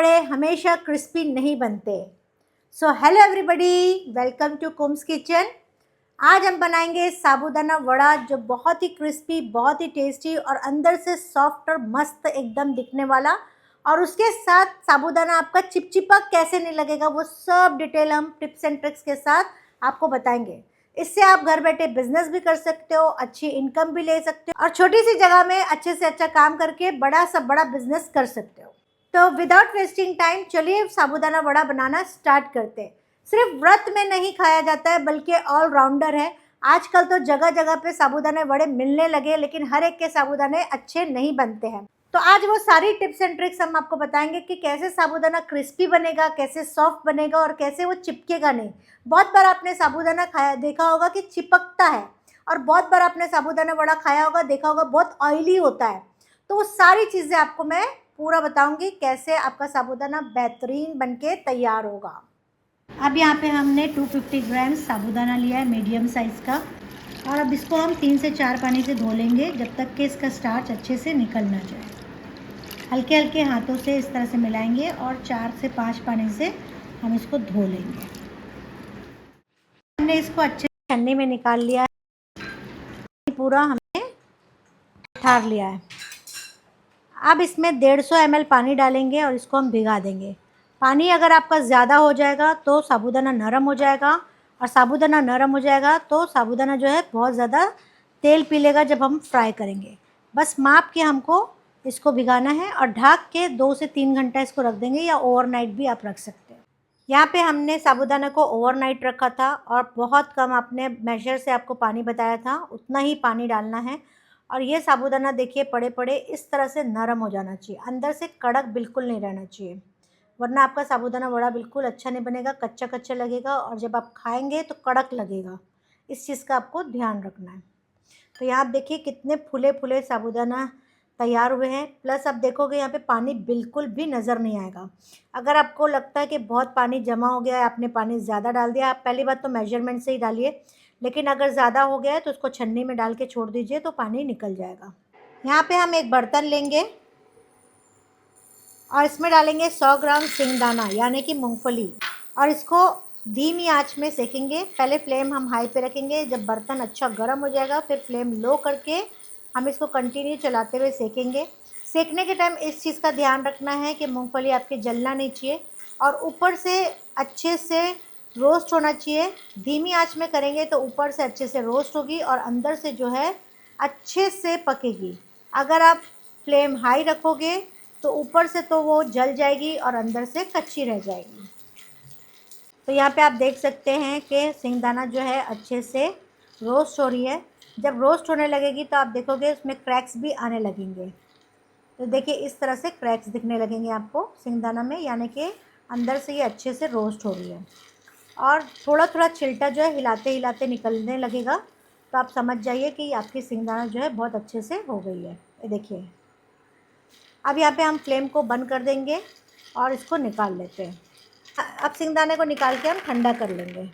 वड़े हमेशा क्रिस्पी नहीं बनते। So hello everybody, welcome to Kum's kitchen. आज हम बनाएंगे साबूदाना वड़ा जो बहुत ही क्रिस्पी, बहुत ही टेस्टी और अंदर से सॉफ्ट और मस्त एकदम दिखने वाला। और उसके साथ साबूदाना आपका चिपचिपा कैसे नहीं लगेगा, वो सब डिटेल हम टिप्स एंड ट्रिक्स के साथ आपको बताएंगे। इससे आप घर बैठे बिजनेस भी कर सकते हो, अच्छी इनकम भी ले सकते हो और छोटी सी जगह में अच्छे से अच्छा काम करके बड़ा सा बड़ा बिजनेस कर सकते हो। तो विदाउट वेस्टिंग टाइम चलिए साबूदाना वड़ा बनाना स्टार्ट करते हैं। सिर्फ व्रत में नहीं खाया जाता है बल्कि ऑलराउंडर है। आजकल तो जगह जगह पे साबूदाने वड़े मिलने लगे, लेकिन हर एक के साबूदाने अच्छे नहीं बनते हैं। तो आज वो सारी टिप्स एंड ट्रिक्स हम आपको बताएंगे कि कैसे साबूदाना क्रिस्पी बनेगा, कैसे सॉफ्ट बनेगा और कैसे वो चिपकेगा नहीं। बहुत बार आपने साबूदाना खाया देखा होगा कि चिपकता है, और बहुत बार आपने साबूदाना वड़ा खाया होगा, देखा होगा बहुत ऑयली होता है। तो वो सारी चीज़ें आपको मैं पूरा बताऊंगी कैसे आपका साबूदाना बेहतरीन बनके तैयार होगा। अब यहाँ पे हमने 250 ग्राम साबूदाना लिया है, मीडियम साइज़ का। और अब इसको हम 3 से 4 पानी से धो लेंगे जब तक कि इसका स्टार्च अच्छे से निकल ना जाए। हल्के हल्के हाथों से इस तरह से मिलाएंगे और 4 से 5 पानी से हम इसको धो लेंगे। हमने इसको अच्छे छन्नी में निकाल लिया है, पूरा हमने ठार लिया है। अब इसमें 150 ml पानी डालेंगे और इसको हम भिगा देंगे। पानी अगर आपका ज़्यादा हो जाएगा तो साबूदाना नरम हो जाएगा, और साबूदाना नरम हो जाएगा तो साबूदाना जो है बहुत ज़्यादा तेल पी लेगा जब हम फ्राई करेंगे। बस माप के हमको इसको भिगाना है और ढक के 2 से 3 घंटा इसको रख देंगे, या ओवरनाइट भी आप रख सकते हैं। यहाँ पे हमने साबूदाना को ओवरनाइट रखा था और बहुत कम आपने मेजर से आपको पानी बताया था, उतना ही पानी डालना है। और ये साबूदाना देखिए पड़े पड़े इस तरह से नरम हो जाना चाहिए, अंदर से कड़क बिल्कुल नहीं रहना चाहिए, वरना आपका साबूदाना वड़ा बिल्कुल अच्छा नहीं बनेगा, कच्चा कच्चा लगेगा और जब आप खाएंगे तो कड़क लगेगा। इस चीज़ का आपको ध्यान रखना है। तो यहाँ आप देखिए कितने फूले फूले साबूदाना तैयार हुए हैं। प्लस आप देखोगे यहाँ पे पानी बिल्कुल भी नज़र नहीं आएगा। अगर आपको लगता है कि बहुत पानी जमा हो गया है, आपने पानी ज़्यादा डाल दिया, आप पहली बात तो मेजरमेंट से ही डालिए, लेकिन अगर ज़्यादा हो गया है तो उसको छन्नी में डाल के छोड़ दीजिए तो पानी निकल जाएगा। यहाँ पे हम एक बर्तन लेंगे और इसमें डालेंगे 100 ग्राम सिंगदाना यानी कि मूंगफली, और इसको धीमी आंच में सेकेंगे। पहले फ्लेम हम हाई पे रखेंगे, जब बर्तन अच्छा गर्म हो जाएगा फिर फ्लेम लो करके हम इसको कंटिन्यू चलाते हुए सेकेंगे। सेकने के टाइम इस चीज़ का ध्यान रखना है कि मूंगफली आपके जलना नहीं चाहिए और ऊपर से अच्छे से रोस्ट होना चाहिए। धीमी आंच में करेंगे तो ऊपर से अच्छे से रोस्ट होगी और अंदर से जो है अच्छे से पकेगी। अगर आप फ्लेम हाई रखोगे तो ऊपर से तो वो जल जाएगी और अंदर से कच्ची रह जाएगी। तो यहाँ पे आप देख सकते हैं कि सिंगदाना जो है अच्छे से रोस्ट हो रही है। जब रोस्ट होने लगेगी तो आप देखोगे उसमें क्रैक्स भी आने लगेंगे। तो देखिए इस तरह से क्रैक्स दिखने लगेंगे आपको सिंगदाना में, यानी कि अंदर से ये अच्छे से रोस्ट हो रही है। और थोड़ा थोड़ा छिलटा जो है हिलाते हिलाते निकलने लगेगा, तो आप समझ जाइए कि आपकी सिंगदाना जो है बहुत अच्छे से हो गई है। ये देखिए अब यहाँ पे हम फ्लेम को बंद कर देंगे और इसको निकाल लेते हैं। अब सिंगदाने को निकाल के हम ठंडा कर लेंगे।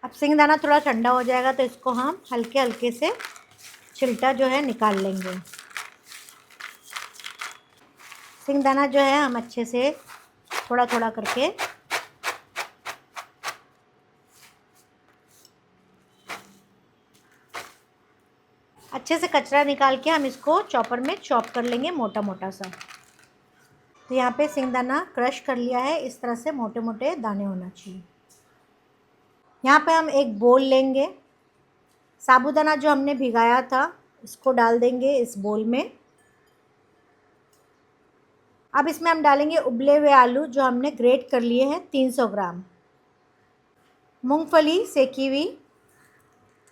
अब सिंगदाना थोड़ा ठंडा हो जाएगा तो इसको हम हल्के हल्के से छिलटा जो है निकाल लेंगे। सिंगदाना जो है हम अच्छे से थोड़ा थोड़ा करके अच्छे से कचरा निकाल के हम इसको चॉपर में चॉप कर लेंगे मोटा मोटा सा। तो यहाँ पे सिंगदाना क्रश कर लिया है, इस तरह से मोटे मोटे दाने होना चाहिए। यहाँ पे हम एक बोल लेंगे, साबूदाना जो हमने भिगाया था इसको डाल देंगे इस बोल में। अब इसमें हम डालेंगे उबले हुए आलू जो हमने ग्रेट कर लिए हैं 300 ग्राम, मूंगफली सेकी हुई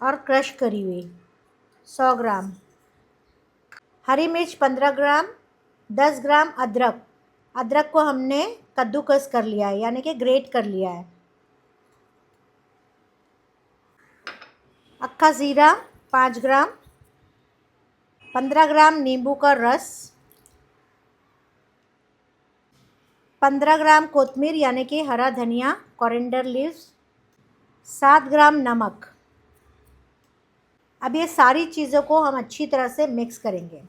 और क्रश करी हुई 100 ग्राम, हरी मिर्च 15 ग्राम, 10 ग्राम अदरक, अदरक को हमने कद्दूकस कर लिया है यानी कि ग्रेट कर लिया है, अक्खा ज़ीरा 5 ग्राम, 15 ग्राम नींबू का रस, 15 ग्राम कोतमीर यानी कि हरा धनिया कोरिएंडर लीव्स, 7 ग्राम नमक। अब ये सारी चीज़ों को हम अच्छी तरह से मिक्स करेंगे।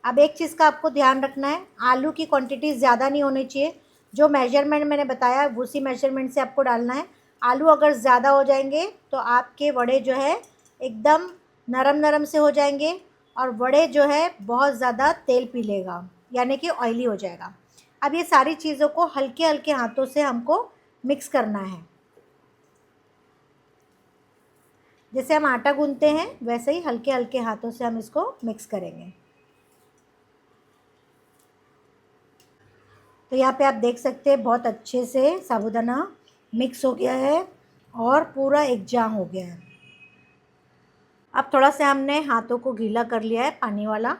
अब एक चीज़ का आपको ध्यान रखना है, आलू की क्वांटिटी ज़्यादा नहीं होनी चाहिए, जो मेजरमेंट मैंने बताया उसी मेजरमेंट से आपको डालना है। आलू अगर ज़्यादा हो जाएंगे तो आपके वड़े जो है एकदम नरम नरम से हो जाएंगे और वड़े जो है बहुत ज़्यादा तेल पी लेगा, यानी कि ऑयली हो जाएगा। अब ये सारी चीज़ों को हल्के हल्के हाथों से हमको मिक्स करना है। जैसे हम आटा गूंथते हैं वैसे ही हल्के हल्के हाथों से हम इसको मिक्स करेंगे। तो यहाँ पे आप देख सकते हैं बहुत अच्छे से साबूदाना मिक्स हो गया है और पूरा एकजाम हो गया है। अब थोड़ा सा हमने हाथों को गीला कर लिया है पानी वाला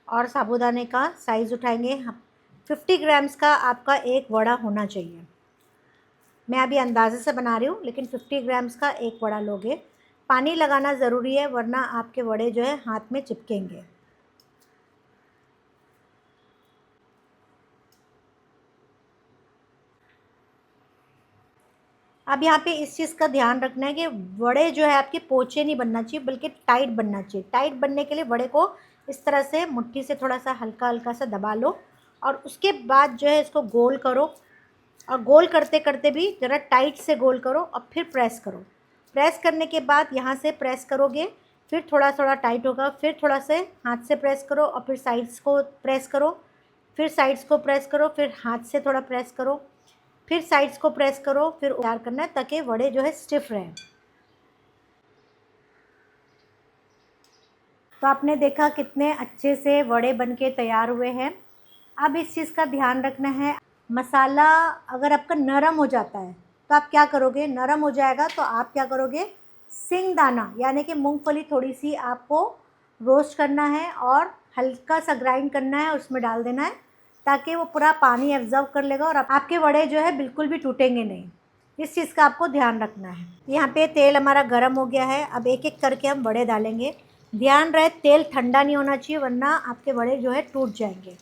और साबूदाने का साइज़ उठाएंगे। 50 ग्राम्स का आपका एक वड़ा होना चाहिए। मैं अभी अंदाज़े से बना रही हूँ, लेकिन 50 ग्राम्स का एक वड़ा लोगे। पानी लगाना ज़रूरी है वरना आपके वड़े जो है हाथ में चिपकेंगे। अब यहाँ पे इस चीज़ का ध्यान रखना है कि वड़े जो है आपके पोचे नहीं बनना चाहिए बल्कि टाइट बनना चाहिए। टाइट बनने के लिए वड़े को इस तरह से मुट्ठी से थोड़ा सा हल्का हल्का सा दबा लो और उसके बाद जो है इसको गोल करो और गोल करते करते भी ज़रा टाइट से गोल करो और फिर प्रेस करो। प्रेस करने के बाद यहाँ से प्रेस करोगे, फिर थोड़ा थोड़ा टाइट होगा, फिर थोड़ा से हाथ से प्रेस करो और फिर साइड्स को प्रेस करो, फिर साइड्स को प्रेस करो, फिर हाथ से थोड़ा प्रेस करो, फिर साइड्स को प्रेस करो, फिर तैयार करना है ताकि वड़े जो है स्टिफ रहें। तो आपने देखा कितने अच्छे से वड़े बनके तैयार हुए हैं। अब इस चीज़ का ध्यान रखना है, मसाला अगर आपका नरम हो जाता है तो आप क्या करोगे, नरम हो जाएगा तो आप क्या करोगे, सिंगदाना यानी कि मूंगफली थोड़ी सी आपको रोस्ट करना है और हल्का सा ग्राइंड करना है, उसमें डाल देना है ताकि वो पूरा पानी एब्जॉर्ब कर लेगा और आपके वड़े जो है बिल्कुल भी टूटेंगे नहीं। इस चीज़ का आपको ध्यान रखना है। यहाँ पे तेल हमारा गर्म हो गया है। अब एक एक करके हम वड़े डालेंगे। ध्यान रहे तेल ठंडा नहीं होना चाहिए वरना आपके वड़े जो है टूट जाएंगे।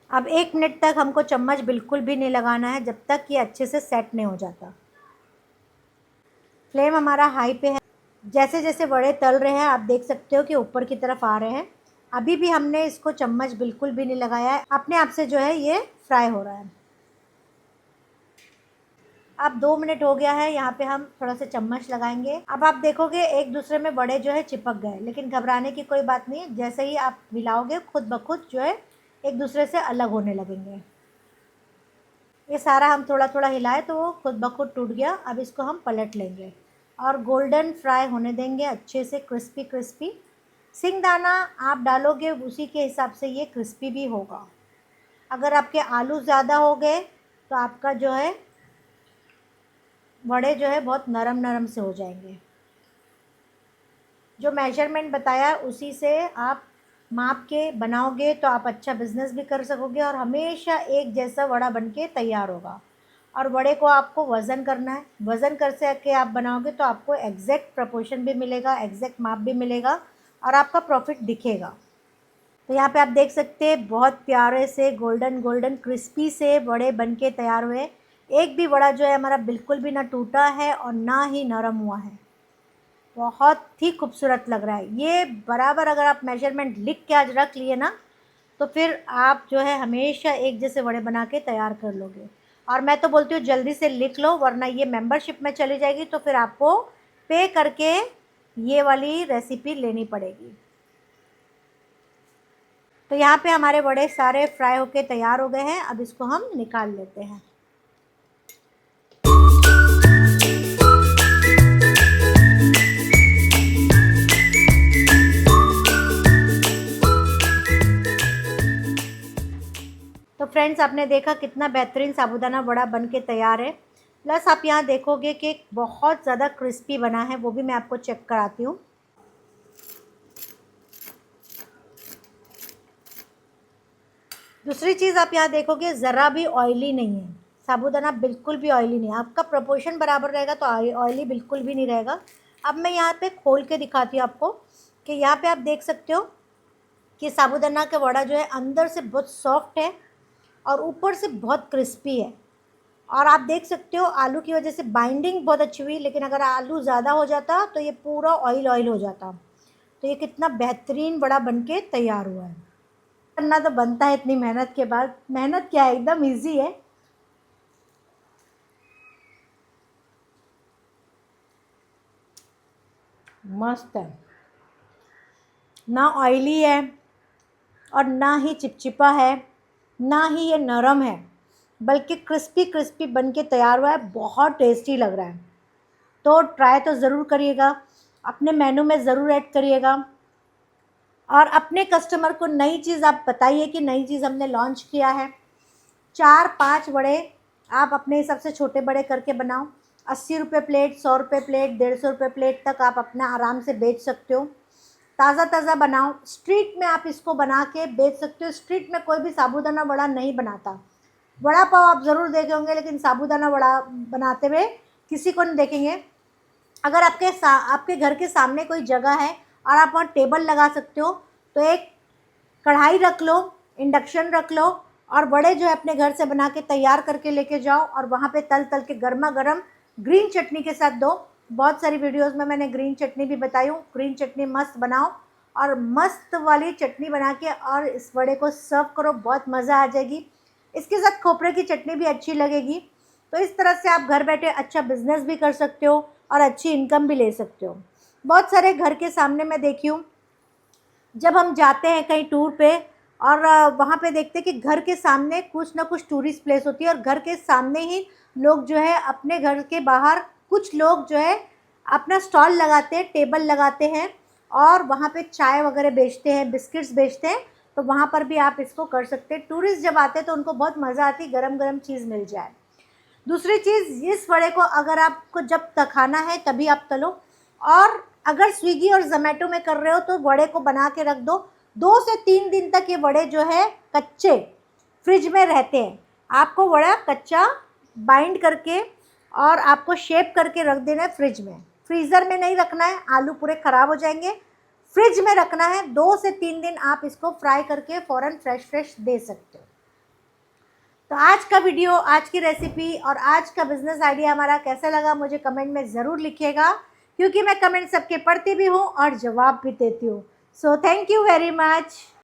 अब 1 मिनट तक हमको चम्मच बिल्कुल भी नहीं लगाना है जब तक ये अच्छे से सेट नहीं हो जाता। फ्लेम हमारा हाई पे है। जैसे जैसे वड़े तल रहे हैं आप देख सकते हो कि ऊपर की तरफ आ रहे हैं। अभी भी हमने इसको चम्मच बिल्कुल भी नहीं लगाया है, अपने आप से जो है ये फ्राई हो रहा है। अब 2 मिनट हो गया है, यहाँ पे हम थोड़ा सा चम्मच लगाएंगे। अब आप देखोगे एक दूसरे में बड़े जो है चिपक गए, लेकिन घबराने की कोई बात नहीं। जैसे ही आप हिलाओगे खुद ब खुद जो है एक दूसरे से अलग होने लगेंगे। ये सारा हम थोड़ा थोड़ा हिलाए तो वो खुद ब खुद टूट गया। अब इसको हम पलट लेंगे और गोल्डन फ्राई होने देंगे अच्छे से, क्रिस्पी क्रिस्पी। सिंगदाना आप डालोगे उसी के हिसाब से ये क्रिस्पी भी होगा। अगर आपके आलू ज़्यादा हो गए तो आपका जो है वड़े जो है बहुत नरम नरम से हो जाएंगे। जो मेजरमेंट बताया उसी से आप माप के बनाओगे तो आप अच्छा बिजनेस भी कर सकोगे और हमेशा एक जैसा वड़ा बनके तैयार होगा। और वड़े को आपको वज़न करना है, वज़न कर के आप बनाओगे तो आपको एग्जैक्ट प्रपोर्शन भी मिलेगा, एग्जैक्ट माप भी मिलेगा और आपका प्रॉफिट दिखेगा। तो यहाँ पे आप देख सकते हैं बहुत प्यारे से गोल्डन गोल्डन क्रिस्पी से वड़े बनके तैयार हुए। एक भी वड़ा जो है हमारा बिल्कुल भी ना टूटा है और ना ही नरम हुआ है। बहुत ही खूबसूरत लग रहा है ये। बराबर अगर आप मेजरमेंट लिख के आज रख लिए ना तो फिर आप जो है हमेशा एक जैसे वड़े बना के तैयार कर लोगे। और मैं तो बोलती हूँ जल्दी से लिख लो वरना ये मेंबरशिप में चली जाएगी तो फिर आपको पे करके ये वाली रेसिपी लेनी पड़ेगी। तो यहाँ पे हमारे वड़े सारे फ्राई होके तैयार हो गए हैं। अब इसको हम निकाल लेते हैं। तो फ्रेंड्स आपने देखा कितना बेहतरीन साबूदाना वड़ा बन के तैयार है। प्लस आप यहाँ देखोगे कि बहुत ज़्यादा क्रिस्पी बना है, वो भी मैं आपको चेक कराती हूँ। दूसरी चीज़ आप यहाँ देखोगे ज़रा भी ऑयली नहीं है साबूदाना, बिल्कुल भी ऑयली नहीं है। आपका प्रोपोर्शन बराबर रहेगा तो ऑयली बिल्कुल भी नहीं रहेगा। अब मैं यहाँ पे खोल के दिखाती हूँ आपको कि यहाँ पे आप देख सकते हो कि साबूदाना का वड़ा जो है अंदर से बहुत सॉफ्ट है और ऊपर से बहुत क्रिस्पी है। और आप देख सकते हो आलू की वजह से बाइंडिंग बहुत अच्छी हुई, लेकिन अगर आलू ज़्यादा हो जाता तो ये पूरा ऑयल ऑयल हो जाता। तो ये कितना बेहतरीन वड़ा बनके तैयार हुआ है। करना तो बनता है इतनी मेहनत के बाद। मेहनत क्या है, एकदम इजी है। मस्त है, ना ऑयली है और ना ही चिपचिपा है, ना ही ये नरम है, बल्कि क्रिस्पी क्रिस्पी बन के तैयार हुआ है। बहुत टेस्टी लग रहा है, तो ट्राई तो ज़रूर करिएगा, अपने मेनू में ज़रूर ऐड करिएगा। और अपने कस्टमर को नई चीज़ आप बताइए कि नई चीज़ हमने लॉन्च किया है। 4-5 बड़े आप अपने हिसाब से छोटे बड़े करके बनाओ। 80 रुपये प्लेट, 100 रुपये प्लेट, 150 रुपये प्लेट तक आप अपना आराम से बेच सकते हो। ताज़ा ताज़ा बनाओ, स्ट्रीट में आप इसको बना के बेच सकते हो। स्ट्रीट में कोई भी साबूदाना वड़ा नहीं बनाता। वड़ा पाव आप ज़रूर देखे होंगे, लेकिन साबूदाना वड़ा बनाते हुए किसी को नहीं देखेंगे। अगर आपके घर के सामने कोई जगह है और आप वहाँ टेबल लगा सकते हो, तो एक कढ़ाई रख लो, इंडक्शन रख लो, और बड़े जो है अपने घर से बना के तैयार करके लेके जाओ और वहाँ पे तल तल के गर्मा गर्म ग्रीन चटनी के साथ दो। बहुत सारी वीडियोस में मैंने ग्रीन चटनी भी बताई हूँ। ग्रीन चटनी मस्त बनाओ और मस्त वाली चटनी बना के और इस वड़े को सर्व करो, बहुत मज़ा आ जाएगी। इसके साथ खोपरे की चटनी भी अच्छी लगेगी। तो इस तरह से आप घर बैठे अच्छा बिजनेस भी कर सकते हो और अच्छी इनकम भी ले सकते हो। बहुत सारे घर के सामने मैं देखी हूँ, जब हम जाते हैं कहीं टूर पे और वहाँ पे देखते हैं कि घर के सामने कुछ ना कुछ टूरिस्ट प्लेस होती है, और घर के सामने ही लोग जो है अपने घर के बाहर कुछ लोग जो है अपना स्टॉल लगाते हैं, टेबल लगाते हैं और वहाँ पे चाय वगैरह बेचते हैं, बिस्किट्स बेचते हैं। तो वहाँ पर भी आप इसको कर सकते हैं। टूरिस्ट जब आते हैं तो उनको बहुत मज़ा आती है, गरम गरम चीज़ मिल जाए। दूसरी चीज़, इस वड़े को अगर आपको जब खाना है तभी आप तलो, और अगर स्विगी और ज़ोमैटो में कर रहे हो तो वड़े को बना के रख दो। 2 से 3 दिन तक ये वड़े जो है कच्चे फ्रिज में रहते हैं। आपको वड़ा कच्चा बाइंड करके और आपको शेप करके रख देना है फ्रिज में। फ्रीज़र में नहीं रखना है, आलू पूरे ख़राब हो जाएंगे। फ्रिज में रखना है। 2 से 3 दिन आप इसको फ्राई करके फ़ौरन फ्रेश दे सकते हो। तो आज का वीडियो, आज की रेसिपी और आज का बिज़नेस आइडिया हमारा कैसा लगा मुझे कमेंट में ज़रूर लिखिएगा, क्योंकि मैं कमेंट सबके पढ़ती भी हूँ और जवाब भी देती हूँ। So thank you very much.